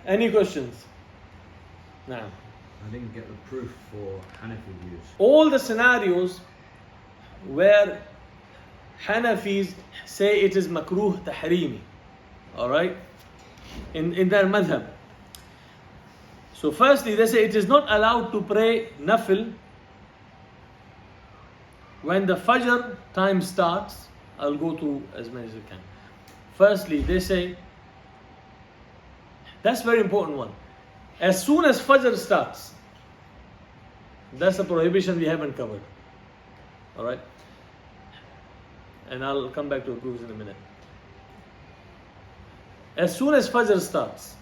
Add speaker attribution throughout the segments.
Speaker 1: Any questions? Nah.
Speaker 2: I didn't get the proof for Hanafi views.
Speaker 1: All the scenarios where Hanafis say it is makruh tahrimi, alright, in their madhab. So firstly, they say it is not allowed to pray nafil when the Fajr time starts. I'll go through as many as I can. Firstly, they say, that's very important one. As soon as Fajr starts, that's a prohibition we haven't covered. Alright? And I'll come back to the proofs in a minute. As soon as Fajr starts,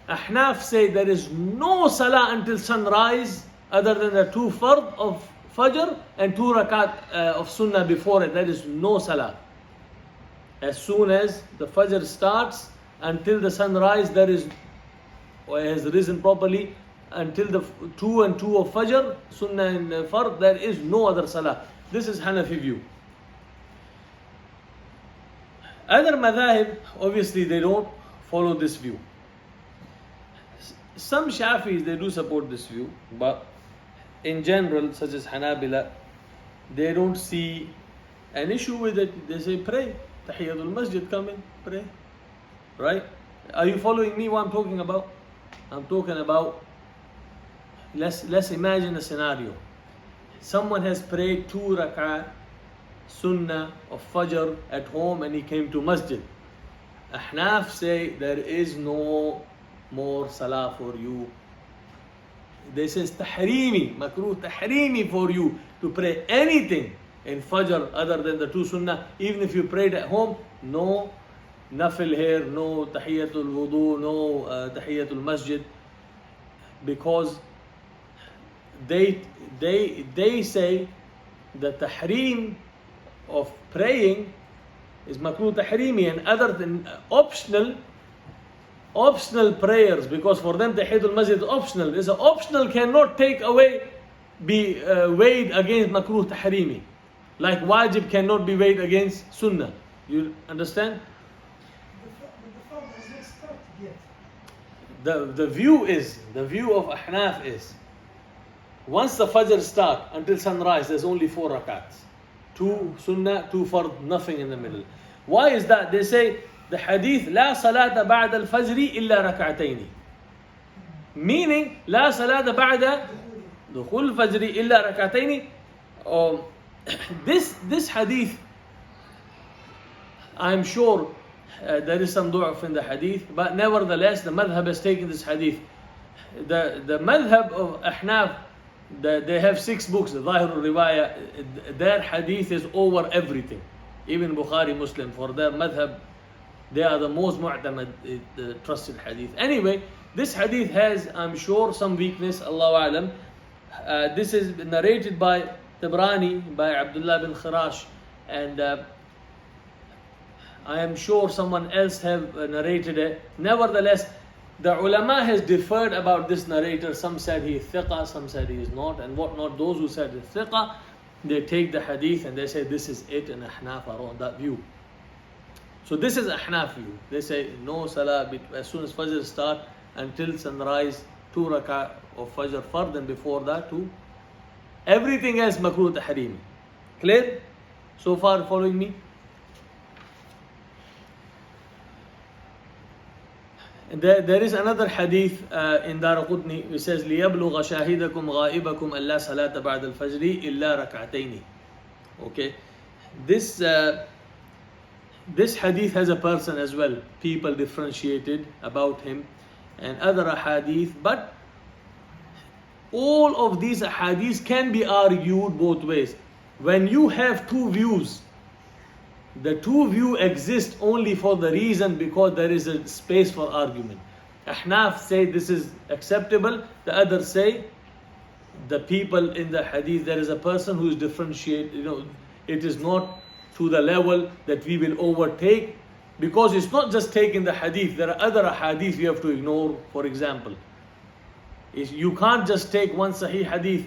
Speaker 1: Ahnaf say there is no salah until sunrise other than the 2 fard of Fajr and 2 rakat of Sunnah before it. There is no salah. As soon as the Fajr starts until the sunrise, there is, or has risen properly, until the 2 and 2 of Fajr, Sunnah and Fard, there is no other salah. This is Hanafi view. Other madhahib, obviously they don't follow this view. Some Shafis, they do support this view, but in general, such as Hanabila, they don't see an issue with it. They say pray, Tahiyatul Masjid, come in, pray. Right? Are you following me what I'm talking about? I'm talking about, let's imagine a scenario. Someone has prayed 2 rak'ah Sunnah of Fajr at home and he came to Masjid. Ahnaf say there is no more salah for you. They say it's tahrimi, makruh tahrimi for you to pray anything in Fajr other than the 2 Sunnah. Even if you prayed at home, no nafil here, no tahiyatul wudu, no tahiyatul masjid, because they say the tahrim of praying is makruh tahrimi, and other than optional prayers, because for them tahiyatul masjid is optional. This optional cannot take away, be weighed against makruh tahrimi, like wajib cannot be weighed against sunnah. You understand? The view of Ahnaf is, once the Fajr start until sunrise, there's only 4 rakats. 2 Sunnah, 2 Fard, nothing in the middle. Why is that? They say the hadith, لا صلاة بعد الفجر إلا ركعتين. Meaning, لا صلاة بعد دخول الفجر إلا ركعتين. This hadith, I'm sure there is some du'af in the hadith, but nevertheless the madhab has taken this hadith. The madhab of Ahnaf, they have 6 books, the Zahir al-Riwaya, their hadith is over everything. Even Bukhari, Muslim, for their madhab, they are the most mu'tamad, trusted hadith. Anyway, this hadith has, I'm sure, some weakness, Allahu A'lam. This is narrated by Tabrani, by Abdullah bin Khirash, and I am sure someone else have narrated it. Nevertheless, the ulama has differed about this narrator. Some said he is thiqa, some said he is not, and whatnot. Those who said he is thiqa, they take the hadith and they say this is it, and Ahnaf are on that view. So this is Ahnaf view. They say no salah as soon as Fajr start until sunrise, 2 rak'ah of Fajr fard, and before that 2. Everything else makruh tahrimi. Clear? So far following me? And there is another hadith in Daraqutni which says لِيَبْلُغَ شَاهِدَكُمْ غَائِبَكُمْ أَلَّا صَلَاةَ بَعْدَ الْفَجْرِ إِلَّا رَكْعَتَيْنِ. Okay, this hadith has a person as well. People differentiated about him and other ahadith, but all of these ahadith can be argued both ways. When you have 2 views, the 2 view exist only for the reason because there is a space for argument. Ahnaf say this is acceptable, the others say the people in the hadith, there is a person who is differentiated, it is not to the level that we will overtake, because it's not just taking the hadith, there are other hadith you have to ignore. For example, you can't just take one sahih hadith,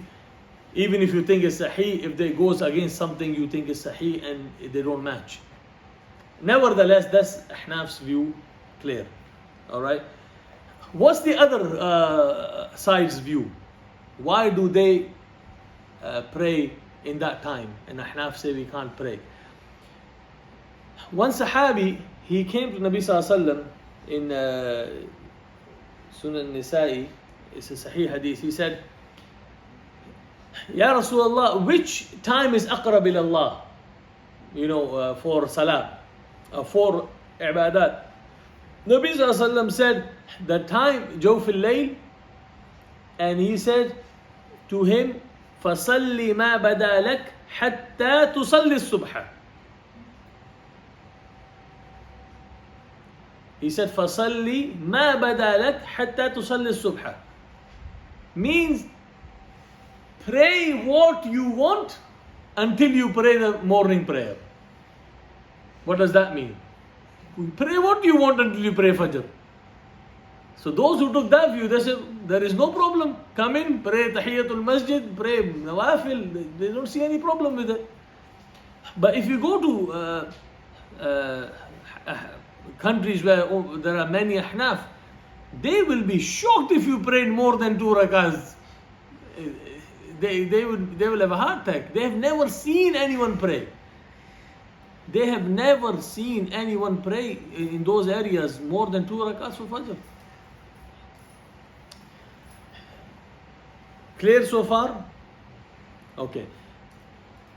Speaker 1: even if you think it's sahih, if it goes against something you think is sahih and they don't match. Nevertheless, that's Ahnaf's view, clear. Alright. What's the other side's view? Why do they pray in that time? And Ahnaf say we can't pray. One Sahabi, he came to Nabi Sallallahu Alaihi Wasallam in Sunan Nisa'i, it's a Sahih Hadith. He said, Ya Rasulullah, which time is aqrab ila Allah? You know, for salah, for ibadat. Nabi Sallallahu Alaihi Wasallam said, the time, Jawf al-Layl, and he said to him, فَصَلِّ مَا بَدَى لَكَ حَتَّى تُصَلِّ الصُّبْحَ. He said, فَصَلِّ مَا بَدَى لَكَ حَتَّى تُصَلِّ الصُّبْحَ. Means, pray what you want until you pray the morning prayer. What does that mean? Pray what you want until you pray Fajr. So those who took that view, they said, there is no problem. Come in, pray Tahiyatul Masjid, pray Nawafil. They don't see any problem with it. But if you go to countries where there are many Ahnaf, they will be shocked if you prayed more than 2 rakahs. They will have a heart attack. They have never seen anyone pray. They have never seen anyone pray in those areas more than 2 rakahs for Fajr. Clear so far? Okay.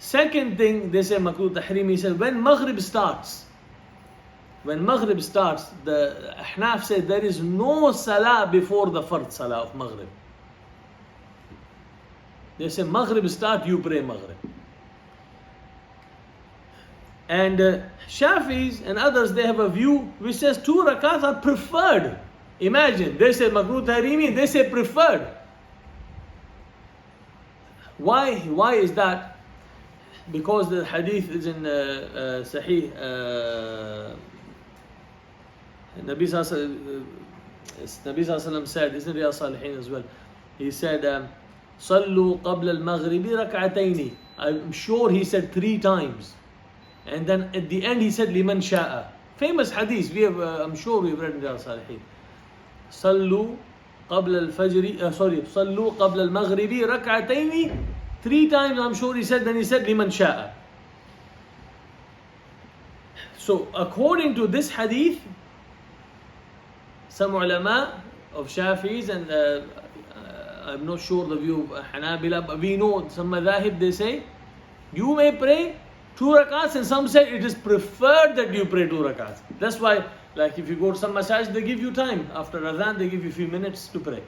Speaker 1: Second thing, they say makruh tahrim. He said when Maghrib starts, the Ahnaf said there is no salah before the Fard salah of Maghrib. They say Maghrib start, you pray Maghrib. And Shafis and others, they have a view which says 2 rakats are preferred. Imagine, they say makruh tahrimi, they say preferred. Why is that? Because the hadith is in Sahih. Nabi Sallallahu Alaihi Wasallam said, isn't Riyadh Salihin as well? He said, "Sallu qabla al-maghribi rak'ataini." I'm sure he said 3 times, and then at the end he said, "Liman sha'a." Famous hadith. We have, I'm sure we've read in Riyadh Salihin. Sallu qabla al-fajri. Sallu qabla al-maghribi rak'ataini. 3 times, I'm sure he said. Then he said, "Liman sha'a." So according to this hadith, some ulama of Shafi'is and I'm not sure the view of Hanabila, but we know some madhahib, they say you may pray 2 rakats, and some say it is preferred that you pray 2 rakats. That's why, like if you go to some masajid, they give you time. After adhan, they give you a few minutes to pray.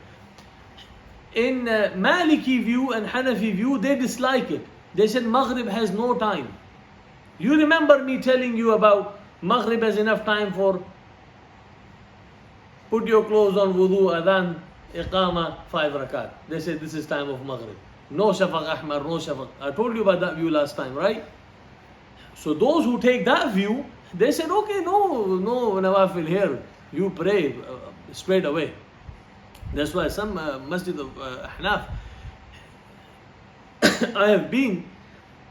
Speaker 1: In Maliki view and Hanafi view, they dislike it. They said Maghrib has no time. You remember me telling you about Maghrib has enough time for put your clothes on, wudu, adhan, iqama, 5 rakat. They say this is time of Maghrib. No shafaq ahmar, no shafaq. I told you about that view last time, right? So those who take that view, they said, okay, no nawafil here. You pray straight away. That's why some masjid of Ahnaf, I have been,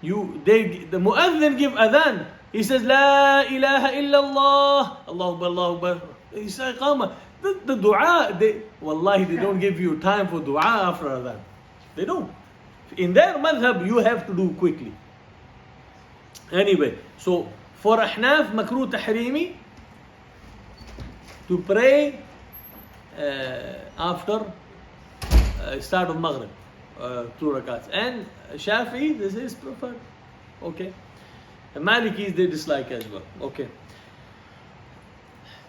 Speaker 1: the mu'adhin give adhan. He says, La ilaha illallah, Allahu Akbar, Allahu Akbar. He says, iqama. The dua, wallahi, they don't give you time for dua after adhan. They don't. In their madhab, you have to do quickly. Anyway, so for Ahnaf, makruh tahrimi, to pray after start of Maghrib, 2 rakats. And Shafi, this is preferred. Okay. The Malikis, they dislike as well. Okay.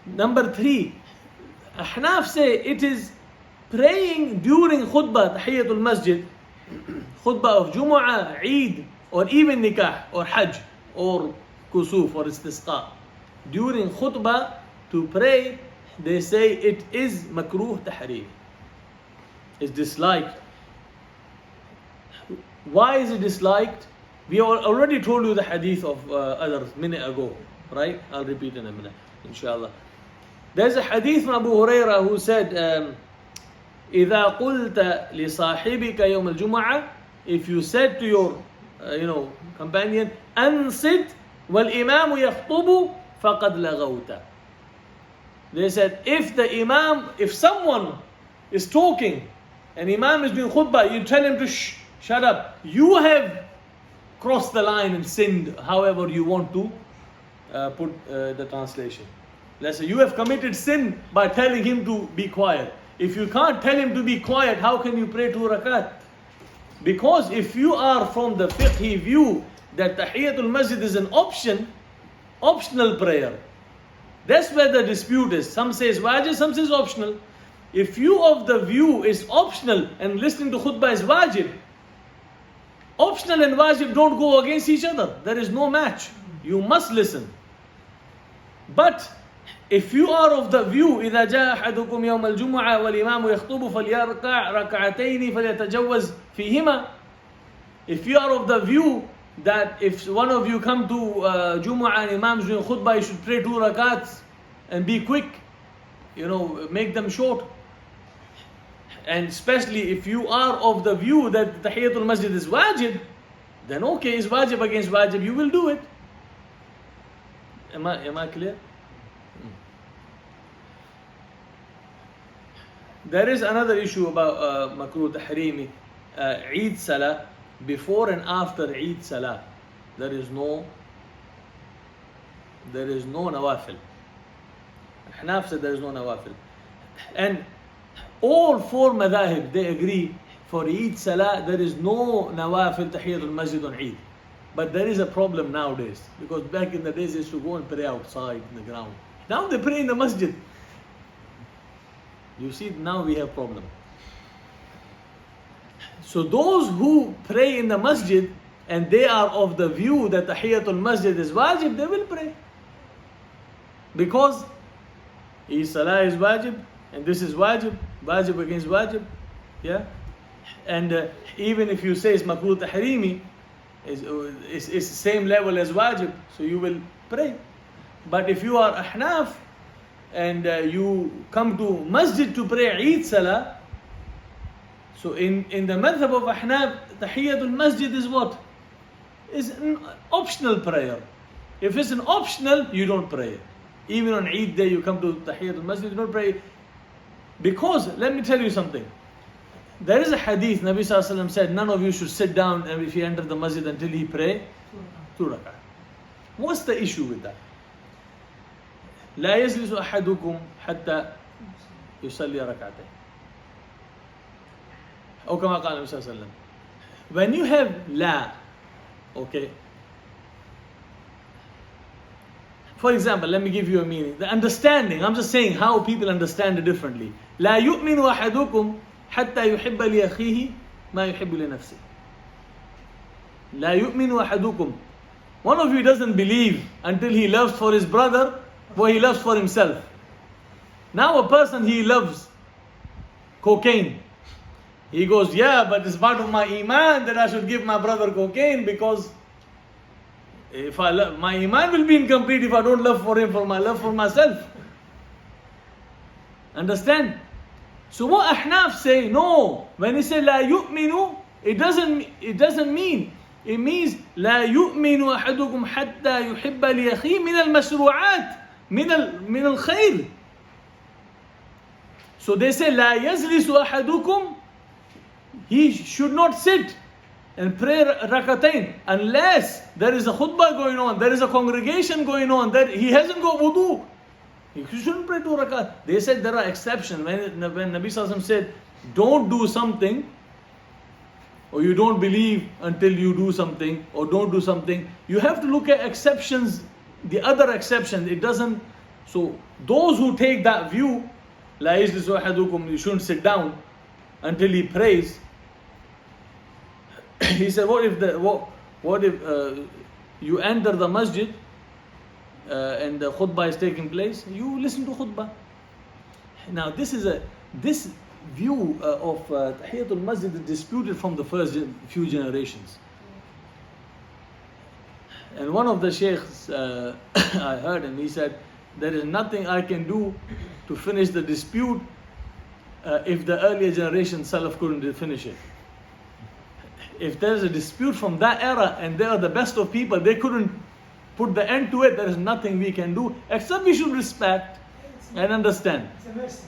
Speaker 1: Number 3, Ahnaf say it is praying during khutbah, Tahiyatul Masjid, khutbah of Jumu'ah, Eid, or even Nikah, or Hajj, or Kusuf, or Istisqa. During khutbah, to pray, they say it is makruh tahrim. It's disliked. Why is it disliked? We already told you the hadith of others minute ago, right? I'll repeat in a minute, inshallah. There's a hadith from Abu Hurairah who said, إِذَا قُلْتَ لِصَاحِبِكَ يَوْمَ الْجُمَعَةِ, if you said to your companion, أَنْصِتْ وَالْإِمَامُ يَخْطُبُ فَقَدْ لَغَوْتَ. They said, if someone is talking and Imam is doing khutbah, you tell him to shut up. You have crossed the line and sinned, however you want to put the translation. Let's say you have committed sin by telling him to be quiet. If you can't tell him to be quiet, how can you pray 2 rakat? Because if you are from the fiqhi view that Tahiyatul Masjid is an optional prayer, that's where the dispute is. Some says wajib, some says optional. If you of the view is optional and listening to khutbah is wajib, optional and wajib don't go against each other. There is no match. You must listen. But if you are of the view إذا جاء أحدكم يوم الجمعة والإمام يخطب فليركع ركعتين فليتجوز فيهما. If you are of the view that if one of you come to Jumu'ah and Imam's doing khutbah, you should pray 2 rakats and be quick, make them short. And especially if you are of the view that Tahiyatul Masjid is wajib, then okay, is wajib against wajib, you will do it. Am I clear? There is another issue about makruh tahrimi, Eid Salah. Before and after Eid Salah, there is no nawafil. Hanaf said there is no nawafil. And all 4 madhahib, they agree for Eid Salah, there is no nawafil tahiyatul masjid on Eid. But there is a problem nowadays, because back in the days they used to go and pray outside in the ground. Now they pray in the masjid. You see, now we have problem. So those who pray in the masjid and they are of the view that Tahiyatul Masjid is wajib, they will pray. Because Eid Salah is wajib and this is wajib against wajib. Yeah? And even if you say it's makruh tahrimi, it's the same level as wajib, so you will pray. But if you are Ahnaf and you come to masjid to pray Eid Salah, so in the madhab of Ahnaf, Tahiyatul Masjid is what? Is an optional prayer. If it's an optional, you don't pray. Even on Eid day you come to Tahiyatul Masjid, you don't pray. Because, let me tell you something. There is a hadith, Nabi Sallallahu Alaihi Wasallam said, none of you should sit down if you enter the masjid until he pray 2 rakat. What's the issue with that? لا يجلس أحدكم حتى يصلي ركعتين. أو كما قال النبي صلى الله عليه وسلم. When you have la, okay. For example, let me give you a meaning. The understanding, I'm just saying how people understand it differently. لا يؤمن أحدكم حتى يحب لأخيه ما يحب لنفسه. لا يؤمن أحدكم. One of you doesn't believe until he loves for his brother what he loves for himself. Now a person, he loves cocaine. He goes, yeah, but it's part of my iman that I should give my brother cocaine, because if I love, my iman will be incomplete if I don't love for him for my love for myself. Understand? So what Ahnaf say, no, when he say la yu'minu, it doesn't mean. It means لا يؤمن أحدكم حتى يحب لأخيه من المشروعات من الخير. So they say لا يجلس أحدكم, he should not sit and pray rakatain unless there is a khutbah going on, there is a congregation going on, that he hasn't got wudu. He shouldn't pray 2 rakat. They said there are exceptions. When Nabi Sallallahu Alaihi Wasallam said, don't do something, or you don't believe until you do something, or don't do something, you have to look at exceptions, the other exception. It doesn't. So those who take that view, la yajlisu ahadukum, you shouldn't sit down until he prays. He said, what if you enter the masjid and the khutbah is taking place? You listen to khutbah. Now this view of Tahiyatul Masjid is disputed from the first few generations. And one of the sheikhs, I heard him, he said, there is nothing I can do to finish the dispute if the earlier generation Salaf couldn't finish it. If there is a dispute from that era and they are the best of people, they couldn't put the end to it, there is nothing we can do except we should respect. and understand.
Speaker 3: It's a mercy.